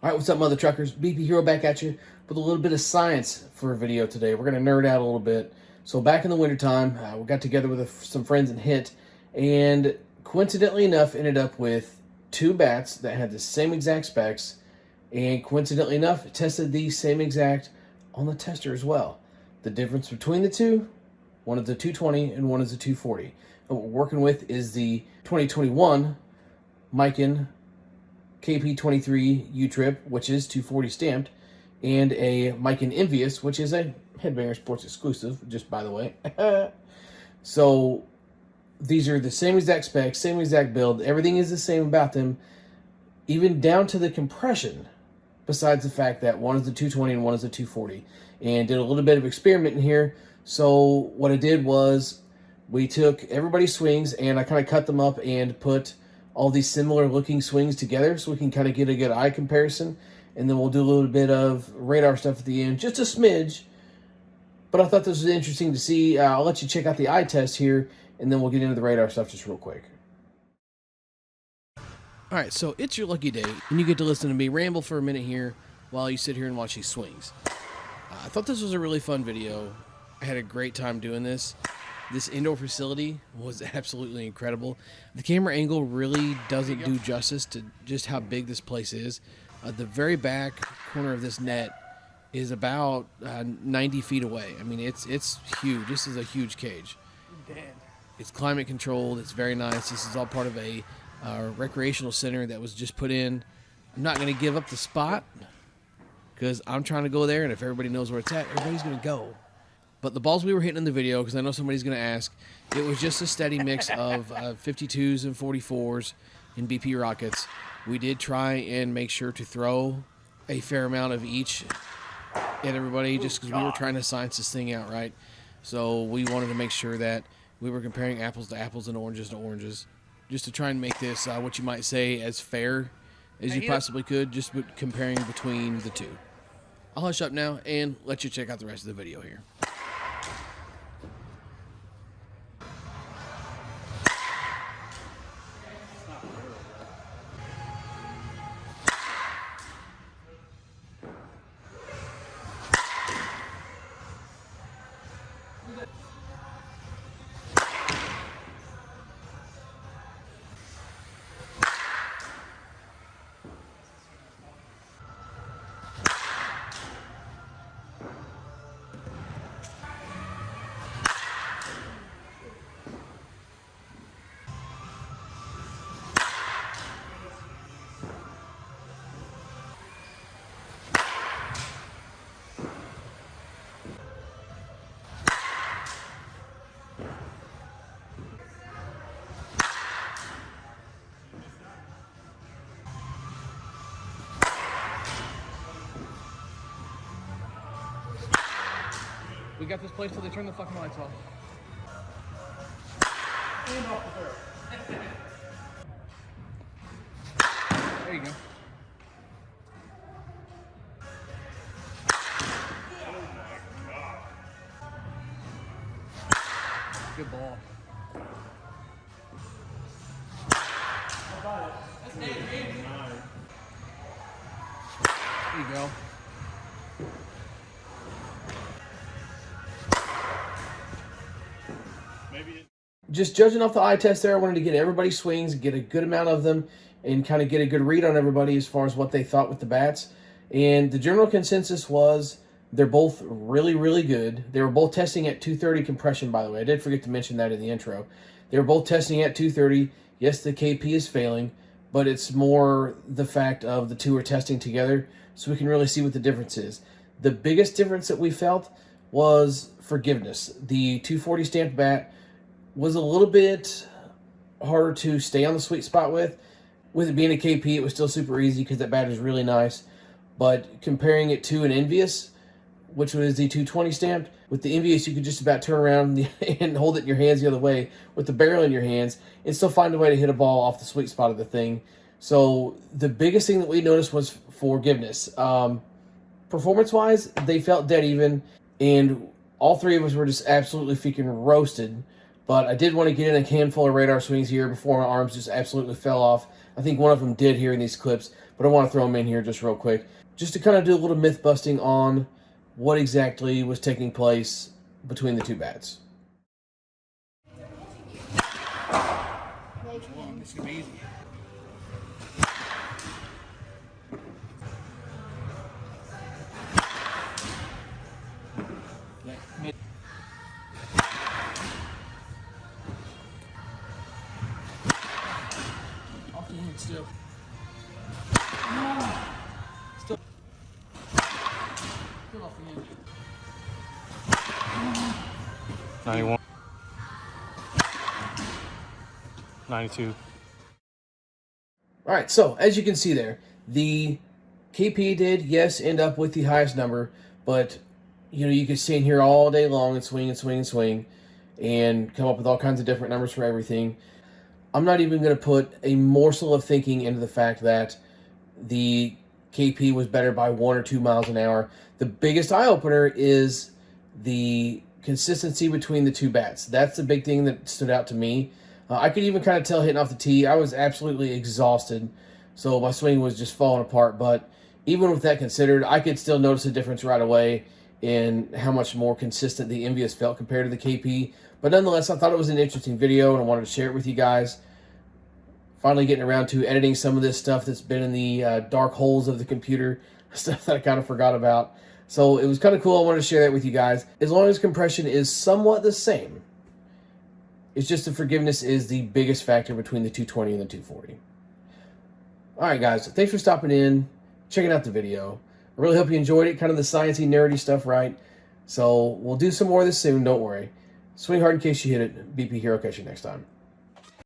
All right, what's up, mother truckers? BP Hero back at you with a little bit of science for a video today. We're going to nerd out a little bit. So back in the wintertime, we got together with some friends and hit, and coincidentally enough, ended up with two bats that had the same exact specs, and coincidentally enough, tested the same exact on the tester as well. The difference between the two, one is the 220 and one is the 240. And what we're working with is the 2021 Miken KP23 U-Trip, which is 240 stamped, and a Miken Envious, which is a Headbanger Sports exclusive, just by the way. So these are the same exact specs, same exact build. Everything is the same about them, even down to the compression, besides the fact that one is the 220 and one is the 240. And did a little bit of experimenting here. So what I did was we took everybody's swings and I kind of cut them up and put all these similar looking swings together so we can kind of get a good eye comparison. And then we'll do a little bit of radar stuff at the end, just a smidge. But I thought this was interesting to see. I'll let you check out the eye test here, and then we'll get into the radar stuff just real quick. All right, so it's your lucky day, and you get to listen to me ramble for a minute here while you sit here and watch these swings. I thought this was a really fun video. I had a great time doing this. This indoor facility was absolutely incredible. The camera angle really doesn't do justice to just how big this place is. The very back corner of this net is about 90 feet away. I mean, it's huge. This is a huge cage. It's climate controlled. It's very nice. This is all part of a recreational center that was just put in. I'm not going to give up the spot because I'm trying to go there, and if everybody knows where it's at, everybody's going to go. But the balls we were hitting in the video, because I know somebody's going to ask, it was just a steady mix of 52s and 44s in BP rockets. We did try and make sure to throw a fair amount of each at everybody just because we were trying to science this thing out, right? So we wanted to make sure that we were comparing apples to apples and oranges to oranges, just to try and make this, what you might say, as fair as you possibly could, just comparing between the two. I'll hush up now and let you check out the rest of the video here. We got this place till they turn the fucking lights off. And off the barrel. There you go. Good ball. There you go. Just judging off the eye test there, I wanted to get everybody's swings, get a good amount of them, and kind of get a good read on everybody as far as what they thought with the bats. And the general consensus was they're both really, really good. They were both testing at 230 compression, by the way. I did forget to mention that in the intro. They were both testing at 230. Yes, the KP is failing, but it's more the fact of the two are testing together, so we can really see what the difference is. The biggest difference that we felt was forgiveness. The 240 stamped bat was a little bit harder to stay on the sweet spot with. With it being a KP, it was still super easy because that bat is really nice. But comparing it to an Envious, which was the 220 stamped, with the Envious you could just about turn around and hold it in your hands the other way with the barrel in your hands and still find a way to hit a ball off the sweet spot of the thing. So the biggest thing that we noticed was forgiveness. Performance-wise, they felt dead even, and all three of us were just absolutely freaking roasted. But I did want to get in a handful of radar swings here before my arms just absolutely fell off. I think one of them did here in these clips. but I want to throw them in here just real quick, just to kind of do a little myth busting on what exactly was taking place between the two bats. This is amazing. Off the hand still. Still off the hand. 91. 92. All right, so as you can see there, the KP did, yes, end up with the highest number, but you could stand here all day long and swing and swing and swing and come up with all kinds of different numbers for everything. I'm not even going to put a morsel of thinking into the fact that the KP was better by 1 or 2 miles an hour. The biggest eye-opener is the consistency between the two bats. That's the big thing that stood out to me. I could even kind of tell hitting off the tee, I was absolutely exhausted, so my swing was just falling apart. But even with that considered, I could still notice a difference right away in how much more consistent the Envious felt compared to the KP. But nonetheless, I thought it was an interesting video, and I wanted to share it with you guys. Finally getting around to editing some of this stuff that's been in the dark holes of the computer, stuff that I kind of forgot about. So it was kind of cool. I wanted to share that with you guys. As long as compression is somewhat the same, it's just the forgiveness is the biggest factor between the 220 and the 240. All right, guys. Thanks for stopping in, checking out the video. I really hope you enjoyed it. Kind of the sciencey, nerdy stuff, right? So we'll do some more of this soon. Don't worry. Swing hard in case you hit it. BP Hero. Catch you next time.